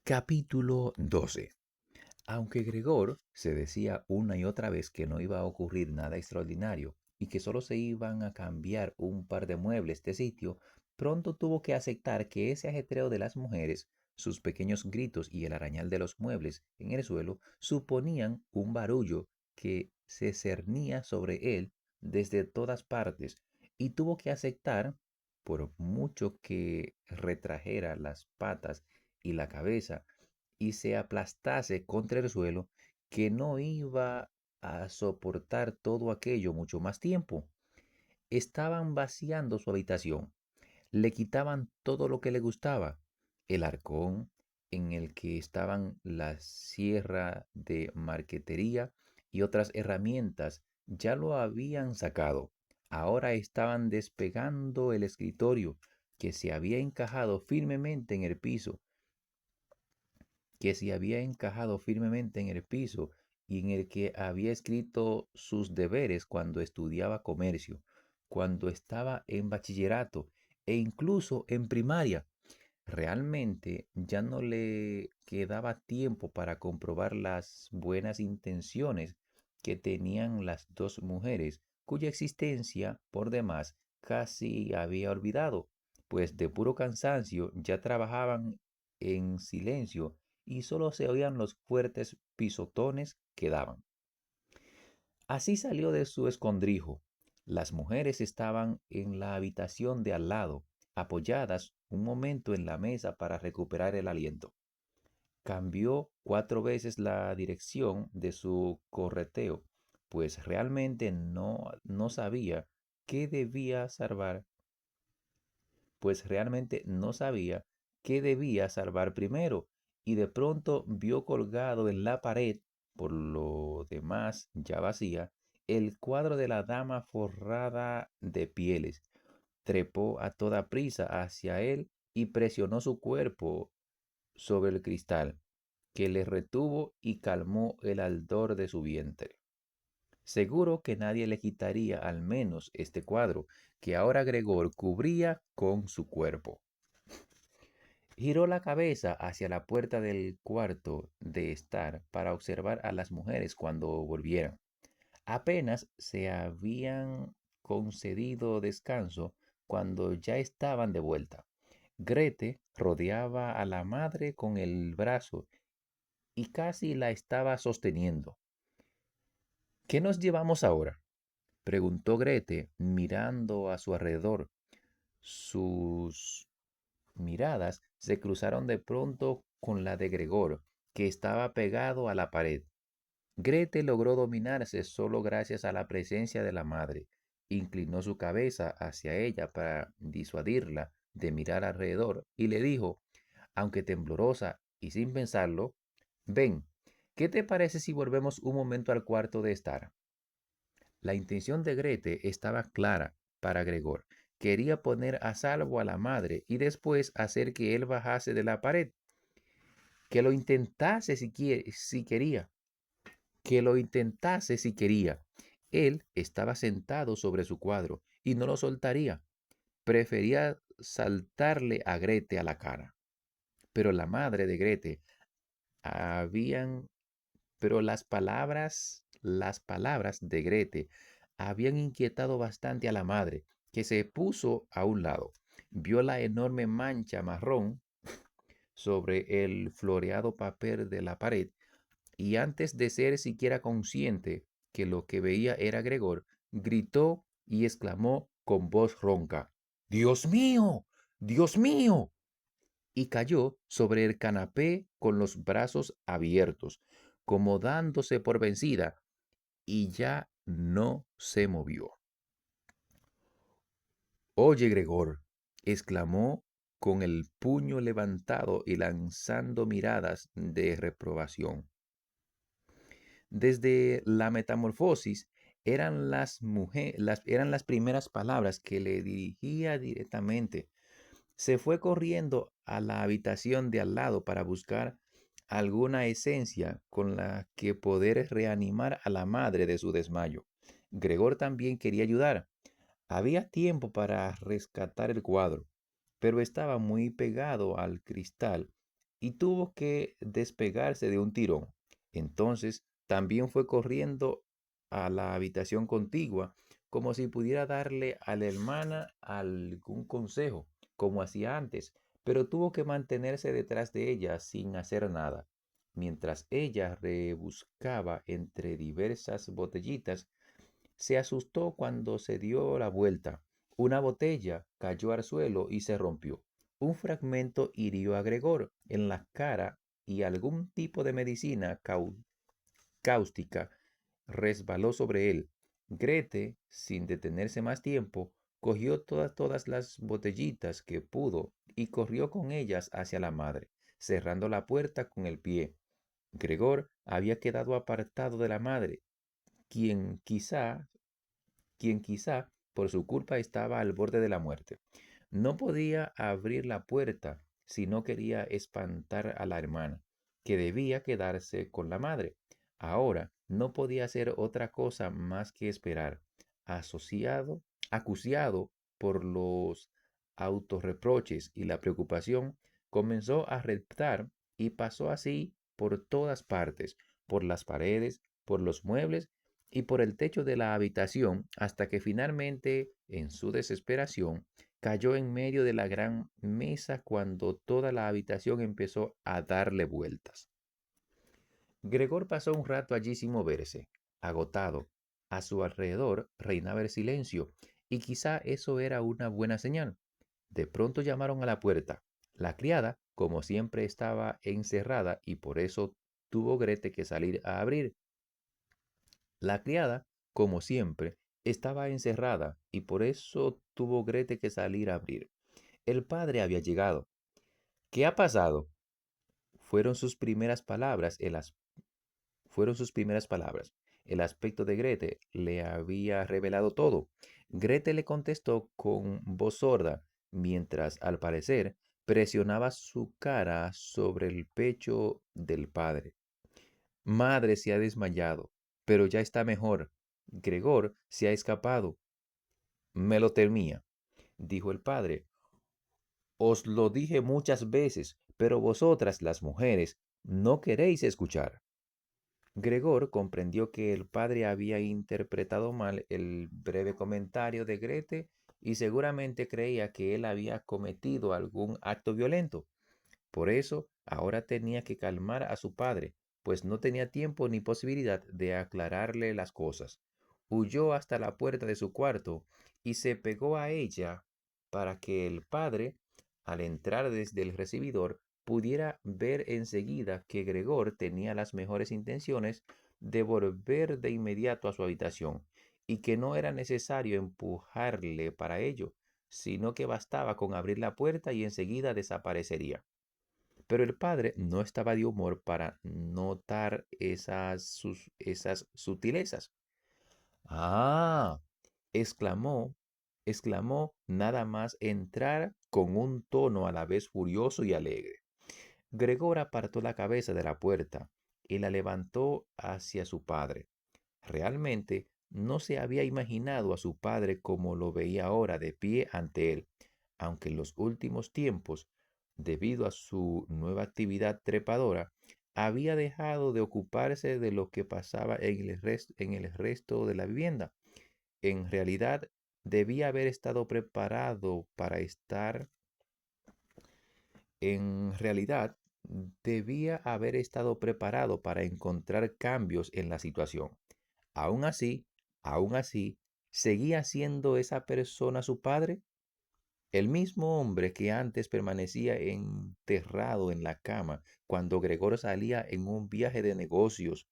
Capítulo 12. Aunque Gregor se decía una y otra vez que no iba a ocurrir nada extraordinario y que solo se iban a cambiar un par de muebles de sitio, pronto tuvo que aceptar que ese ajetreo de las mujeres, sus pequeños gritos y el arañar de los muebles en el suelo suponían un barullo que se cernía sobre él desde todas partes, y tuvo que aceptar, por mucho que retrajera las patas y la cabeza y se aplastase contra el suelo, que no iba a soportar todo aquello mucho más tiempo. Estaban vaciando su habitación, le quitaban todo lo que le gustaba, el arcón en el que estaban la sierra de marquetería y otras herramientas, ya lo habían sacado. Ahora estaban despegando el escritorio que se había encajado firmemente en el piso, que se había encajado firmemente en el piso y en el que había escrito sus deberes cuando estudiaba comercio, cuando estaba en bachillerato e incluso en primaria. Realmente ya no le quedaba tiempo para comprobar las buenas intenciones que tenían las dos mujeres, cuya existencia, por demás, casi había olvidado, pues de puro cansancio ya trabajaban en silencio y solo se oían los fuertes pisotones que daban. Así salió de su escondrijo. Las mujeres estaban en la habitación de al lado, apoyadas un momento en la mesa para recuperar el aliento. Cambió 4 veces la dirección de su correteo, pues realmente no sabía qué debía salvar, pues realmente no sabía qué debía salvar primero, y de pronto vio colgado en la pared, por lo demás ya vacía, el cuadro de la dama forrada de pieles. Trepó a toda prisa hacia él y presionó su cuerpo sobre el cristal, que le retuvo y calmó el ardor de su vientre. Seguro que nadie le quitaría al menos este cuadro que ahora Gregor cubría con su cuerpo. Giró la cabeza hacia la puerta del cuarto de estar para observar a las mujeres cuando volvieran. Apenas se habían concedido descanso cuando ya estaban de vuelta. Grete rodeaba a la madre con el brazo y casi la estaba sosteniendo. ¿Qué nos llevamos ahora?, preguntó Grete mirando a su alrededor. Sus miradas se cruzaron de pronto con la de Gregor, que estaba pegado a la pared. Grete logró dominarse solo gracias a la presencia de la madre. Inclinó su cabeza hacia ella para disuadirla de mirar alrededor y le dijo, aunque temblorosa y sin pensarlo, ven, ¿qué te parece si volvemos un momento al cuarto de estar? La intención de Grete estaba clara para Gregor. Quería poner a salvo a la madre y después hacer que él bajase de la pared. Que lo intentase si quería. Que lo intentase si quería. Él estaba sentado sobre su cuadro y no lo soltaría. Prefería saltarle a Grete a la cara. Pero la madre de Grete habían, pero las palabras de Grete habían inquietado bastante a la madre, que se puso a un lado. Vio la enorme mancha marrón sobre el floreado papel de la pared y antes de ser siquiera consciente que lo que veía era Gregor, gritó y exclamó con voz ronca, ¡Dios mío! ¡Dios mío! Y cayó sobre el canapé con los brazos abiertos, como dándose por vencida, y ya no se movió. Oye, Gregor, exclamó con el puño levantado y lanzando miradas de reprobación. Desde la metamorfosis eran las primeras palabras que le dirigía directamente. Se fue corriendo a la habitación de al lado para buscar alguna esencia con la que poder reanimar a la madre de su desmayo. Gregor también quería ayudar. Había tiempo para rescatar el cuadro, pero estaba muy pegado al cristal y tuvo que despegarse de un tirón. Entonces también fue corriendo a la habitación contigua, como si pudiera darle a la hermana algún consejo, como hacía antes, pero tuvo que mantenerse detrás de ella sin hacer nada. Mientras ella rebuscaba entre diversas botellitas, se asustó cuando se dio la vuelta. Una botella cayó al suelo y se rompió. Un fragmento hirió a Gregor en la cara y algún tipo de medicina cáustica resbaló sobre él. Grete, sin detenerse más tiempo, cogió todas las botellitas que pudo y corrió con ellas hacia la madre, cerrando la puerta con el pie. Gregor había quedado apartado de la madre, quien quizá por su culpa estaba al borde de la muerte. No podía abrir la puerta si no quería espantar a la hermana, que debía quedarse con la madre. Ahora no podía hacer otra cosa más que esperar, asociado, acuciado por los autorreproches y la preocupación, comenzó a reptar y pasó así por todas partes, por las paredes, por los muebles y por el techo de la habitación, hasta que finalmente, en su desesperación, cayó en medio de la gran mesa cuando toda la habitación empezó a darle vueltas. Gregor pasó un rato allí sin moverse, agotado. A su alrededor reinaba el silencio, y quizá eso era una buena señal. De pronto llamaron a la puerta. La criada, como siempre, estaba encerrada y por eso tuvo Grete que salir a abrir. La criada, como siempre, estaba encerrada y por eso tuvo Grete que salir a abrir. El padre había llegado. ¿Qué ha pasado? Fueron sus primeras palabras. Fueron sus primeras palabras. El aspecto de Grete le había revelado todo. Grete le contestó con voz sorda, mientras, al parecer, presionaba su cara sobre el pecho del padre. Madre se ha desmayado, pero ya está mejor. Gregor se ha escapado. Me lo temía, dijo el padre. Os lo dije muchas veces, pero vosotras, las mujeres, no queréis escuchar. Gregor comprendió que el padre había interpretado mal el breve comentario de Grete y seguramente creía que él había cometido algún acto violento. Por eso, ahora tenía que calmar a su padre, pues no tenía tiempo ni posibilidad de aclararle las cosas. Huyó hasta la puerta de su cuarto y se pegó a ella para que el padre, al entrar desde el recibidor, pudiera ver enseguida que Gregor tenía las mejores intenciones de volver de inmediato a su habitación y que no era necesario empujarle para ello, sino que bastaba con abrir la puerta y enseguida desaparecería. Pero el padre no estaba de humor para notar esas sutilezas. Ah, exclamó, exclamó nada más entrar con un tono a la vez furioso y alegre. Gregor apartó la cabeza de la puerta y la levantó hacia su padre. Realmente no se había imaginado a su padre como lo veía ahora de pie ante él, aunque en los últimos tiempos, debido a su nueva actividad trepadora, había dejado de ocuparse de lo que pasaba en el resto de la vivienda. En realidad, debía haber estado preparado para estar, en realidad, debía haber estado preparado para encontrar cambios en la situación. Aún así, aún así, ¿seguía siendo esa persona su padre? El mismo hombre que antes permanecía enterrado en la cama cuando Gregor salía en un viaje de negocios,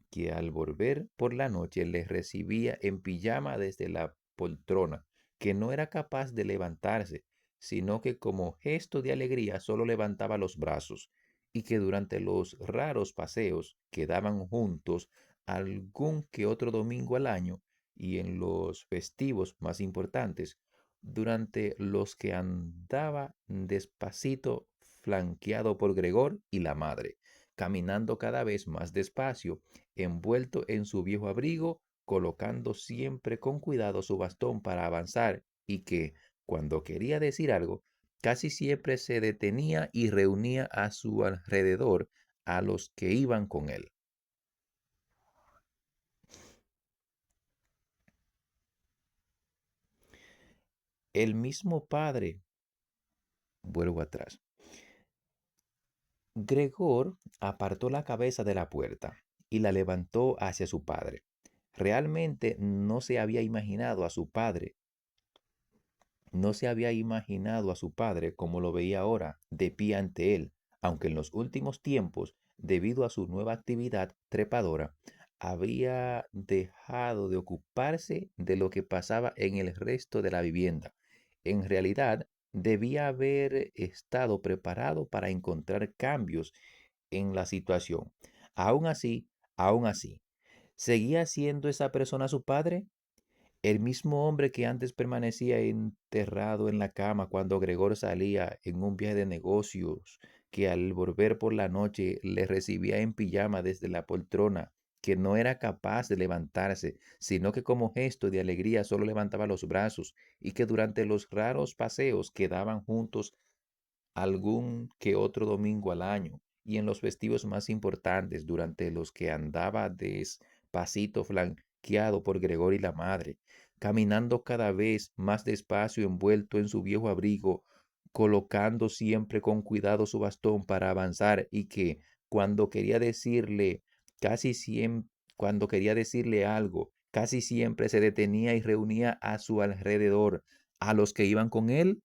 que al volver por la noche le recibía en pijama desde la poltrona, que no era capaz de levantarse, sino que como gesto de alegría solo levantaba los brazos, y que durante los raros paseos que daban juntos algún que otro domingo al año y en los festivos más importantes, durante los que andaba despacito flanqueado por Gregor y la madre, caminando cada vez más despacio, envuelto en su viejo abrigo, colocando siempre con cuidado su bastón para avanzar y que, cuando quería decir algo, casi siempre se detenía y reunía a su alrededor a los que iban con él. El mismo padre, vuelvo atrás, Gregor apartó la cabeza de la puerta y la levantó hacia su padre. Realmente no se había imaginado a su padre como lo veía ahora, de pie ante él, aunque en los últimos tiempos, debido a su nueva actividad trepadora, había dejado de ocuparse de lo que pasaba en el resto de la vivienda. En realidad, debía haber estado preparado para encontrar cambios en la situación. Aún así, ¿seguía siendo esa persona su padre? El mismo hombre que antes permanecía enterrado en la cama cuando Gregor salía en un viaje de negocios, que al volver por la noche le recibía en pijama desde la poltrona, que no era capaz de levantarse, sino que como gesto de alegría solo levantaba los brazos, y que durante los raros paseos que daban juntos algún que otro domingo al año, y en los festivos más importantes durante los que andaba despacito flanqueado por Gregor y la madre, caminando cada vez más despacio envuelto en su viejo abrigo, colocando siempre con cuidado su bastón para avanzar, y que cuando quería decirle casi siempre cuando quería decirle algo, casi siempre se detenía y reunía a su alrededor a los que iban con él